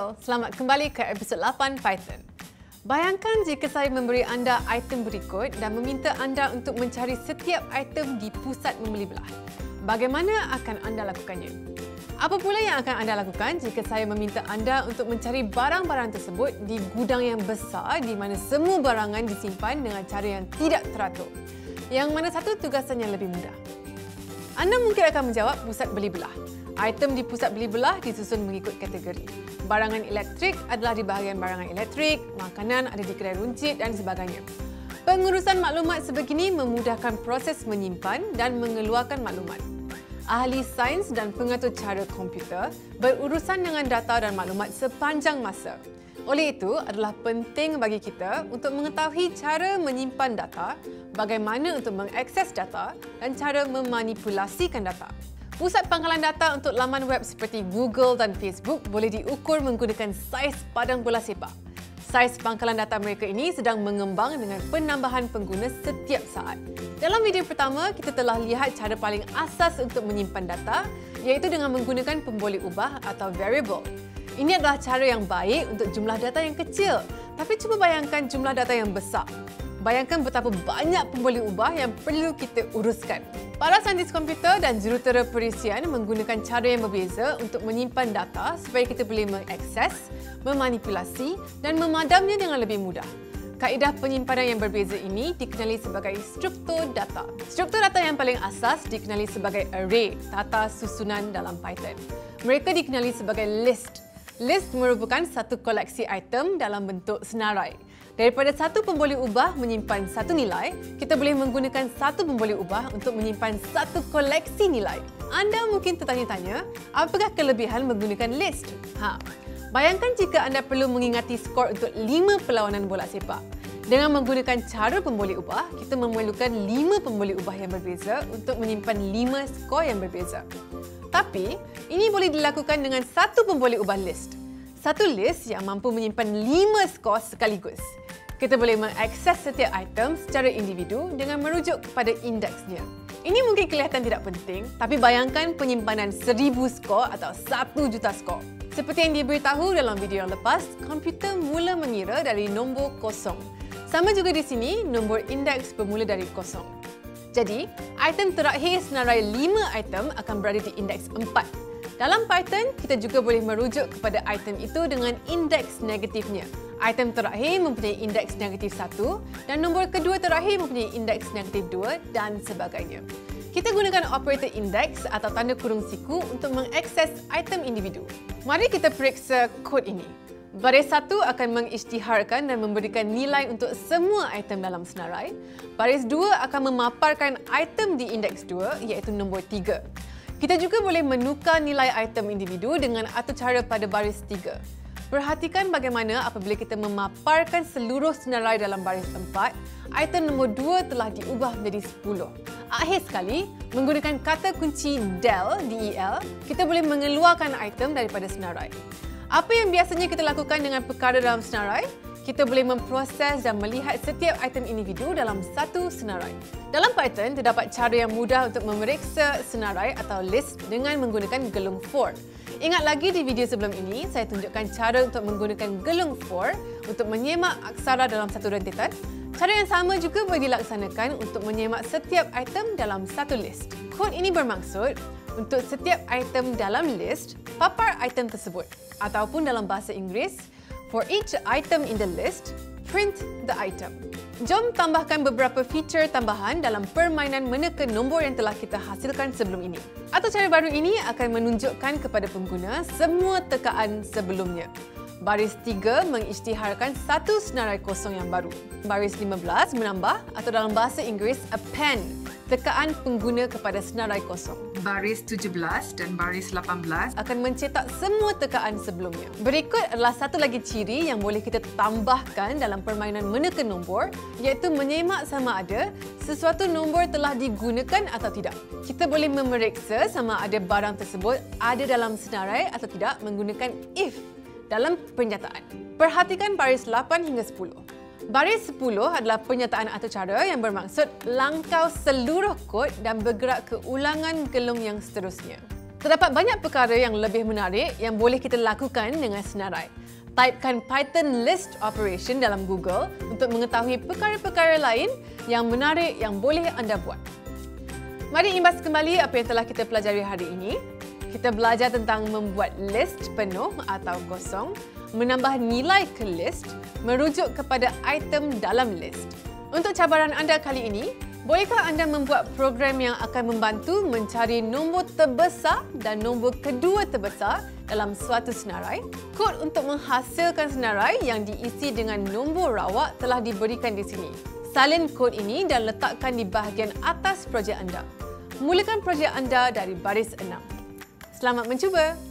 Hello, selamat kembali ke episod 8 Python. Bayangkan jika saya memberi anda item berikut dan meminta anda untuk mencari setiap item di pusat membeli belah. Bagaimana akan anda lakukannya? Apa pula yang akan anda lakukan jika saya meminta anda untuk mencari barang-barang tersebut di gudang yang besar di mana semua barangan disimpan dengan cara yang tidak teratur? Yang mana satu tugasan yang lebih mudah? Anda mungkin akan menjawab pusat beli belah. Item di pusat beli belah disusun mengikut kategori. Barangan elektrik adalah di bahagian barangan elektrik, makanan ada di kedai runcit dan sebagainya. Pengurusan maklumat sebegini memudahkan proses menyimpan dan mengeluarkan maklumat. Ahli sains dan pengatur cara komputer berurusan dengan data dan maklumat sepanjang masa. Oleh itu, adalah penting bagi kita untuk mengetahui cara menyimpan data, bagaimana untuk mengakses data dan cara memanipulasikan data. Pusat pangkalan data untuk laman web seperti Google dan Facebook boleh diukur menggunakan saiz padang bola sepak. Saiz pangkalan data mereka ini sedang mengembang dengan penambahan pengguna setiap saat. Dalam video pertama, kita telah lihat cara paling asas untuk menyimpan data, iaitu dengan menggunakan pemboleh ubah atau variable. Ini adalah cara yang baik untuk jumlah data yang kecil, tapi cuba bayangkan jumlah data yang besar. Bayangkan betapa banyak pemboleh ubah yang perlu kita uruskan. Para saintis komputer dan jurutera perisian menggunakan cara yang berbeza untuk menyimpan data supaya kita boleh mengakses, memanipulasi dan memadamnya dengan lebih mudah. Kaedah penyimpanan yang berbeza ini dikenali sebagai struktur data. Struktur data yang paling asas dikenali sebagai array, tata susunan dalam Python. Mereka dikenali sebagai list. List merupakan satu koleksi item dalam bentuk senarai. Daripada satu pemboleh ubah menyimpan satu nilai, kita boleh menggunakan satu pemboleh ubah untuk menyimpan satu koleksi nilai. Anda mungkin tertanya-tanya, apakah kelebihan menggunakan list? Bayangkan jika anda perlu mengingati skor untuk 5 perlawanan bola sepak. Dengan menggunakan cara pemboleh ubah, kita memerlukan 5 pemboleh ubah yang berbeza untuk menyimpan 5 skor yang berbeza. Tapi, ini boleh dilakukan dengan satu pemboleh ubah list. Satu list yang mampu menyimpan 5 skor sekaligus. Kita boleh mengakses setiap item secara individu dengan merujuk kepada indeksnya. Ini mungkin kelihatan tidak penting, tapi bayangkan penyimpanan 1000 skor atau 1 juta skor. Seperti yang diberitahu dalam video yang lepas, komputer mula mengira dari nombor kosong. Sama juga di sini, nombor indeks bermula dari kosong. Jadi, item terakhir senarai 5 item akan berada di indeks 4. Dalam Python, kita juga boleh merujuk kepada item itu dengan indeks negatifnya. Item terakhir mempunyai indeks negatif 1 dan nombor kedua terakhir mempunyai indeks negatif 2 dan sebagainya. Kita gunakan operator index atau tanda kurung siku untuk mengakses item individu. Mari kita periksa kod ini. Baris 1 akan mengisytiharkan dan memberikan nilai untuk semua item dalam senarai. Baris 2 akan memaparkan item di indeks 2 iaitu nombor 3. Kita juga boleh menukar nilai item individu dengan atur cara pada baris 3. Perhatikan bagaimana apabila kita memaparkan seluruh senarai dalam baris 4, item nombor 2 telah diubah menjadi 10. Akhir sekali, menggunakan kata kunci del, del, kita boleh mengeluarkan item daripada senarai. Apa yang biasanya kita lakukan dengan perkara dalam senarai? Kita boleh memproses dan melihat setiap item individu dalam satu senarai. Dalam Python, terdapat cara yang mudah untuk memeriksa senarai atau list dengan menggunakan gelung for. Ingat lagi di video sebelum ini, saya tunjukkan cara untuk menggunakan gelung for untuk menyemak aksara dalam satu rentetan. Cara yang sama juga boleh dilaksanakan untuk menyemak setiap item dalam satu list. Kod ini bermaksud untuk setiap item dalam list, papar item tersebut. Ataupun dalam bahasa Inggeris, for each item in the list, print the item. Jom tambahkan beberapa feature tambahan dalam permainan meneka nombor yang telah kita hasilkan sebelum ini. Atau cara baru ini akan menunjukkan kepada pengguna semua tekaan sebelumnya. Baris 3 mengisytiharkan satu senarai kosong yang baru. Baris 15 menambah atau dalam bahasa Inggeris append tekaan pengguna kepada senarai kosong. Baris 17 dan baris 18 akan mencetak semua tekaan sebelumnya. Berikut adalah satu lagi ciri yang boleh kita tambahkan dalam permainan meneka nombor, iaitu menyemak sama ada sesuatu nombor telah digunakan atau tidak. Kita boleh memeriksa sama ada barang tersebut ada dalam senarai atau tidak menggunakan if dalam pernyataan. Perhatikan baris 8 hingga 10. Baris 10 adalah pernyataan atau cara yang bermaksud langkau seluruh kod dan bergerak ke ulangan gelung yang seterusnya. Terdapat banyak perkara yang lebih menarik yang boleh kita lakukan dengan senarai. Typekan Python list operation dalam Google untuk mengetahui perkara-perkara lain yang menarik yang boleh anda buat. Mari imbas kembali apa yang telah kita pelajari hari ini. Kita belajar tentang membuat list penuh atau kosong, menambah nilai ke list, merujuk kepada item dalam list. Untuk cabaran anda kali ini, bolehkah anda membuat program yang akan membantu mencari nombor terbesar dan nombor kedua terbesar dalam suatu senarai? Kod untuk menghasilkan senarai yang diisi dengan nombor rawak telah diberikan di sini. Salin kod ini dan letakkan di bahagian atas projek anda. Mulakan projek anda dari baris 6. Selamat mencuba!